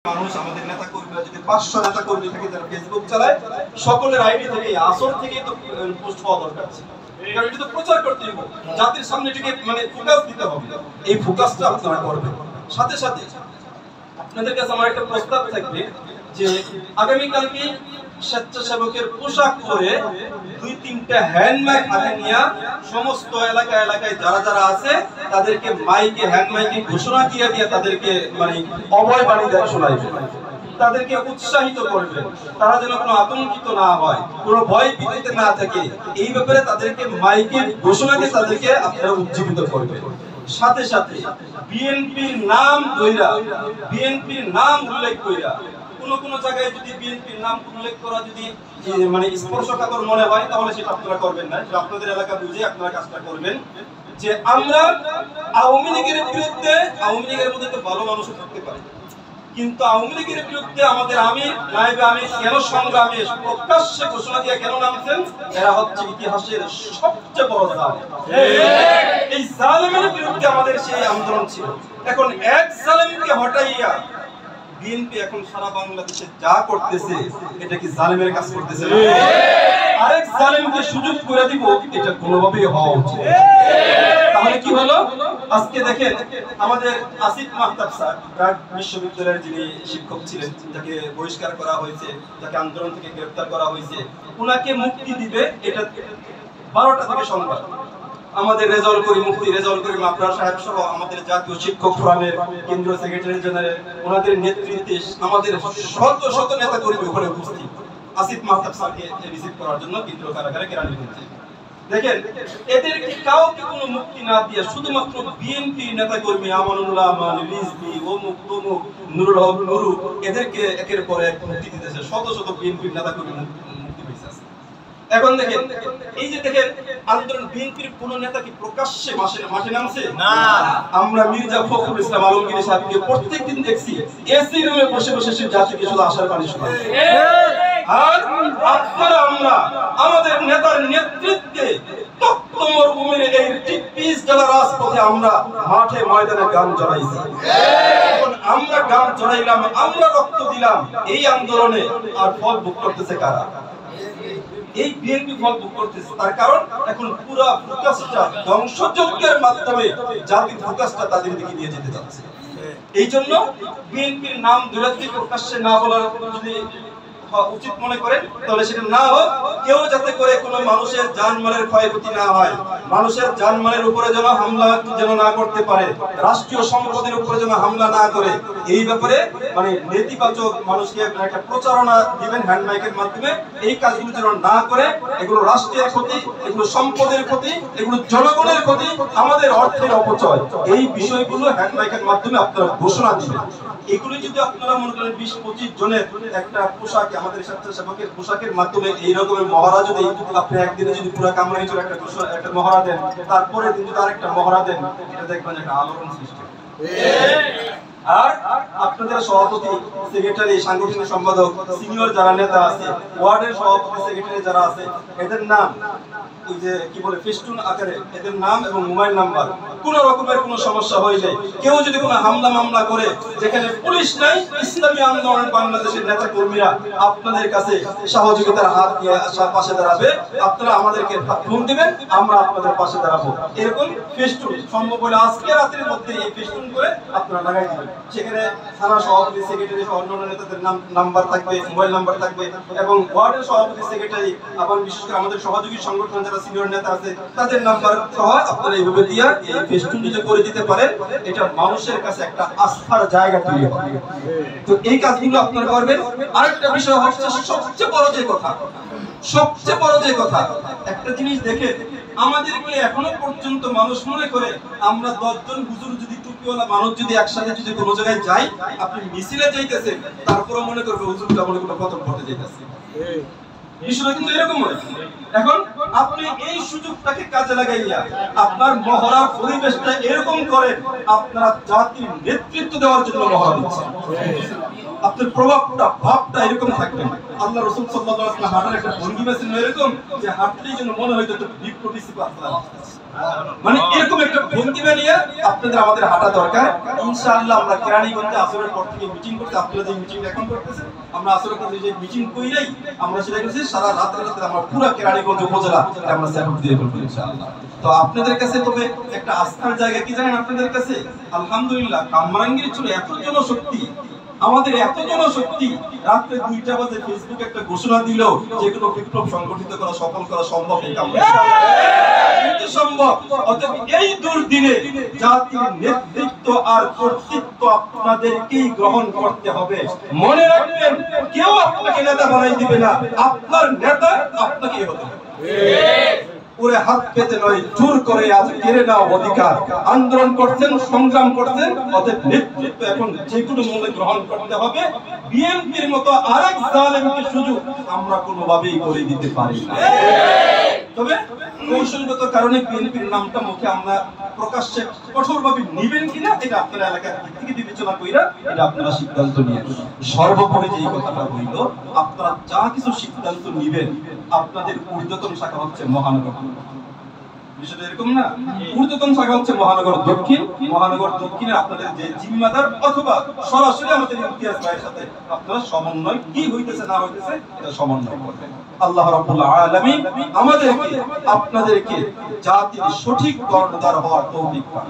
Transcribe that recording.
মানুষ আমাদের নেতা কর্মীরা যদি 500 নেতা কর্মী থেকে যারা ফেসবুক চালায় সকলের আইডি থেকে আসর থেকে তো পোস্ট হওয়া দরকার ছিল, কারণ এটা তো প্রচার করতে হবে, জাতির সামনে এটাকে মানে ফোকাস দিতে হবে। এই ফোকাসটা আপনারা করবেন। সাথে সাথে আপনাদের কাছে আমার একটা প্রস্তাব থাকবে যে আগামী কালকে স্বেচ্ছাসেবকের পোশাক পরে 2-3টা হ্যান্ডমাইক হাতে নিয়ে সমস্ত এলাকায় যারা যারা আছে তাদেরকে মাইকে হ্যান্ড মাইকে ঘোষণা দিয়ে তাদেরকে মানে অভয় বাণী দেওয়া শোনাইবে, তাদেরকে উৎসাহিত করবে, তারা যেন কোনো আতঙ্কিত না হয়, কোনো ভয় ভীতিতে না থাকে। এই ব্যাপারে তাদেরকে মাইকে ঘোষণা দিয়ে তাদেরকে আপনারা উজ্জীবিত করবেন। সাথে সাথে বিএনপির নাম ধইরা, বিএনপির নাম উল্লেখ কইরা কোন জায়গায় যদি বিএনপির নাম উল্লেখ করা যদি মানে স্পর্শকাতর মনে হয় তাহলে সেটা আপনারা করবেন না। আপনাদের এলাকা বুঝে আপনারা কাজটা করবেন যে আমরা আওয়ামী লীগের বিরুদ্ধে, আওয়ামী লীগের মধ্যে তো ভালো মানুষও থাকতে পারে, কিন্তু আওয়ামী লীগের বিরুদ্ধে আমাদের আমির নায়েবে আমির কেন সংগ্রামে প্রকাশ্যে ঘোষণা দিয়ে কেন নামছেন? এরা হচ্ছে ইতিহাসের সবচেয়ে বড় জালেম। এই জালেমের বিরুদ্ধে আমাদের সেই আন্দোলন ছিল। এখন এক জালেমকে হটাইয়া বিএনপি এখন সারা বাংলাদেশে যা করতেছে এটা কি জালেমের কাজ করতেছে না? আরেক জালেমকে সুযোগ করে দিব, এটা কোনোভাবেই হওয়া উচিত। তাহলে কি হলো? আজকে দেখেন আমাদের আসিফ মাহতাব স্যার ঢাকা বিশ্ববিদ্যালয়ের যিনি শিক্ষক ছিলেন, যাকে বহিষ্কার করা হয়েছে, যাকে আন্দোলন থেকে গ্রেফতার করা হয়েছে, ওনাকে মুক্তি দিবে এটা 12টা থেকে সংবাদ। আমাদের রেজাউল করিম মুফতি, রেজাউল করিম আবরার সাহেব সহ আমাদের জাতীয় শিক্ষক ফোরামের কেন্দ্রীয় সেক্রেটারি জেনারেল, ওনাদের নেতৃত্বে আমাদের শত শত নেতা কর্মী ওখানে উপস্থিত আসিফ মাহতাব স্যারকে রিসিভ করার জন্য কেন্দ্রীয় কারাগারে কেরানীগঞ্জে। দেখেন এদেরকে কাউকে কোনো মুক্তি না দিয়ে শুধুমাত্র বিএনপি নেতা কর্মী আমানুল্লাহ আমান, রিজভী, অমুক তমুক, নুরুল হক নুরু, এদেরকে একের পর এক মুক্তি দিতেছে। শত শত বিএনপি নেতা কর্মী মুক্তি পেয়েছে। এখন দেখেন এই যে দেখেন আন্দোলন বিএনপির কোন নেতা কি প্রকাশ্যে মাঠে নামছে না? আমরা মির্জা ফখরুল ইসলাম আলমগীর সাহেবকে প্রত্যেকদিন দেখছি এসি রুমে বসে বসে সে জাতিকে শুধু আশার বাণী শোনায়। আর আপনারা আমরা আমাদের নেতার নেতৃত্বে তপ্ত মরুভূমির এই টিপিস জেলা রাজপথে আমরা মাঠে ময়দানে গান জড়াইছি। এখন আমরা গান জড়াইলাম, আমরা রক্ত দিলাম, এই আন্দোলনে আর ফল ভোগ করতেছে কারা? এই বিএনপি ফল ভোগ করতেছে। তার কারণ এখন পুরো ফোকাসটা ধ্বংসযজ্ঞের মাধ্যমে জাতির ফোকাসটা তাদের দিকে নিয়ে যেতে যাচ্ছে। এই জন্য বিএনপির নাম ধরে যদি প্রকাশ্যে না বলার যদি উচিত মনে করেন তাহলে সেটা না হোক। কেউ যাতে করে কোনো মানুষের জানমালের ক্ষয়ক্ষতি না হয়, মানুষের জানমালের উপরে যেন হামলা যেন না করতে পারে, রাষ্ট্রীয় সম্পদের উপরে যেন হামলা না করে, এই ব্যাপারে মানে নেতিবাচক মানুষকে একটা প্রচারণা দিবেন হ্যান্ড মাইকের মাধ্যমে। এই কাজগুলো যেন না করে, এগুলো রাষ্ট্রের ক্ষতি, এগুলো সম্পদের ক্ষতি, এগুলো জনগণের ক্ষতি, আমাদের অর্থের অপচয়। এই বিষয়গুলো হ্যান্ড মাইকের মাধ্যমে আপনারা ঘোষণা দিবেন। এগুলো যদি আপনারা মনে করেন 20-25 জনের একটা পোশাক, আমাদের স্বেচ্ছাসেবকের পোশাকের মাধ্যমে এই রকমের মহড়া যদি আপনি একদিনে যদি পুরো কামরাঙ্গীর একটা মহড়া দেন, তারপরে দিন যদি আরেকটা মহড়া দেন, এটা দেখবেন একটা আলোড়ন সৃষ্টি। আর আপনাদের সভাপতি, সেক্রেটারি, সাংগঠনিক সম্পাদক, সিনিয়র যারা নেতা আছে, ওয়ার্ডের সভাপতি, সেক্রেটারি যারা আছে, এদের নাম ওই যে কি বলে ফেস্টুন আকারে এদের নাম এবং মোবাইল নাম্বার, কোন রকমের কোনো সমস্যা হইলে, কেউ যদি কোনো হামলা মামলা করে, যেখানে পুলিশ নাই, ইসলামী আন্দোলন বাংলাদেশের নেতা কর্মীরা আপনাদের কাছে সহযোগিতার হাত দিয়ে পাশে দাঁড়াবে। আপনারা আমাদেরকে ফোন দিবেন, আমরা আপনাদের পাশে দাঁড়াবো। এরকম ফেস্টুন সম্ভব হলে আজকে রাতের মধ্যে এই ফেস্টুন করে আপনারা লাগাই দিবেন। সেখানে থানা সভাপতি, সেক্রেটারি সহ অন্যান্য নেতাদের নাম্বার থাকবে, মোবাইল নাম্বার থাকবে, এবং ওয়ার্ডের সভাপতি, সেক্রেটারি, আবার বিশেষ করে আমাদের সহযোগী সংগঠন যারা সিনিয়র নেতা আছে তাদের নাম্বার সহ আপনারা এইভাবে দিয়ে এই ফেস্টুন যদি করে দিতে পারেন, এটা মানুষের কাছে একটা আস্থার জায়গা তৈরি হবে। তো এই কাজগুলো আপনারা করবেন। আরেকটা বিষয় হচ্ছে সবচেয়ে বড় যে কথা, একটা জিনিস দেখেন, আমাদেরকে এখনো পর্যন্ত মানুষ মনে করে আমরা 10 জন হুজুর যদি টুপিওয়ালা মানুষ যদি একসাথে যদি কোনো জায়গায় যাই, আপনি মিছিলে যাইতেছেন, তারপরে মনে করবে হুজুরটা মনে কোনো পতন ঘটে যাইতেছে। বিষয়টা কিন্তু এরকম হয়। এখন আপনি এই সুযোগটাকে কাজে লাগাইয়া আপনার মহড়ার পরিবেশটা এরকম করেন, আপনারা জাতির নেতৃত্ব দেওয়ার জন্য মহড়া দিচ্ছেন। আপনার প্রভাবটা ভাবটা এরকম থাকবে। আল্লাহ রাসূল সাল্লাল্লাহু আলাইহি ওয়াসাল্লাম হাঁটার একটা ভঙ্গিমা ছিল এরকম যে হাঁটলেই যেন মনে হইতো একটা বিপ্লবী সিপাহী, মানে এরকম একটা ভঙ্গিমা নিয়ে আপনাদের আমাদের হাঁটা দরকার। ইনশাআল্লাহ আমরা কেরানীগঞ্জে আসরের পর থেকে মিটিং করতে, আপনারা যে মিটিং এখন করতেছেন, আমরা আসরের পর যে মিটিং কইরাই আমরা সেটা করছি, সারা রাতে আমরা পুরো কেরানীগঞ্জ উপজেলা আমরা সাপোর্ট দিয়ে ফেলবো ইনশাআল্লাহ। তো আপনাদের কাছে তবে একটা আস্থার জায়গা কি জানেন আপনাদের কাছে? আলহামদুলিল্লাহ কামরাঙ্গীর ছিল এত জনশক্তি, আমাদের এত জনশক্তি, রাত্রে 2টা বাজে ফেসবুকে একটা ঘোষণা দিল যে কোনো বিপ্লব সংগঠিত করা সফল করা সম্ভব এই কাম সম্ভব। অতএব এই দুর্দিনে জাতির নেতৃত্ব আর কর্তৃত্ব আপনাদেরকেই গ্রহণ করতে হবে। মনে রাখবেন, কেউ আপনাকে নেতা বানাই দিবে না, আপনার নেতা আপনাকেই হতে হবে। পুরে হাত পেতে নয়, জোর করে আজ কেড়ে নাও অধিকার। আন্দোলন করছেন, সংগ্রাম করছেন, অতএব নেতৃত্ব এখন যে কোনো মূল্যে গ্রহণ করতে হবে। বিএনপির মতো আরেক জালেমকে সুযোগ আমরা কোনোভাবেই করে দিতে পারি না। তবে কৌশলগত কারণে বিএনপির নামটা মুখে আমরা প্রকাশ্যে কঠোরভাবে নিবেন কিনা এটা আপনারা এলাকার দিক থেকে বিবেচনা কইরা এটা আপনারা সিদ্ধান্ত নিয়ে, সর্বোপরি যে কথাটা হইল, আপনারা যা কিছু সিদ্ধান্ত নিবেন, আপনাদের ঊর্ধ্বতন শাখা হচ্ছে মহানগর, বিষয়টা এরকম না? ঊর্ধ্বতন শাখা হচ্ছে মহানগর দক্ষিণ। মহানগর দক্ষিণে আপনাদের যে জিম্মাদার অথবা সরাসরি আমাদের ইমতিয়াজ ভাইয়ের সাথে আপনারা সমন্বয় কি হইতেছে না হইতেছে এটা সমন্বয় করবেন। আল্লাহ রাব্বুল আলামিন আমাদেরকে আপনাদেরকে জাতির সঠিক কর্ণধার হওয়ার তৌফিক দান।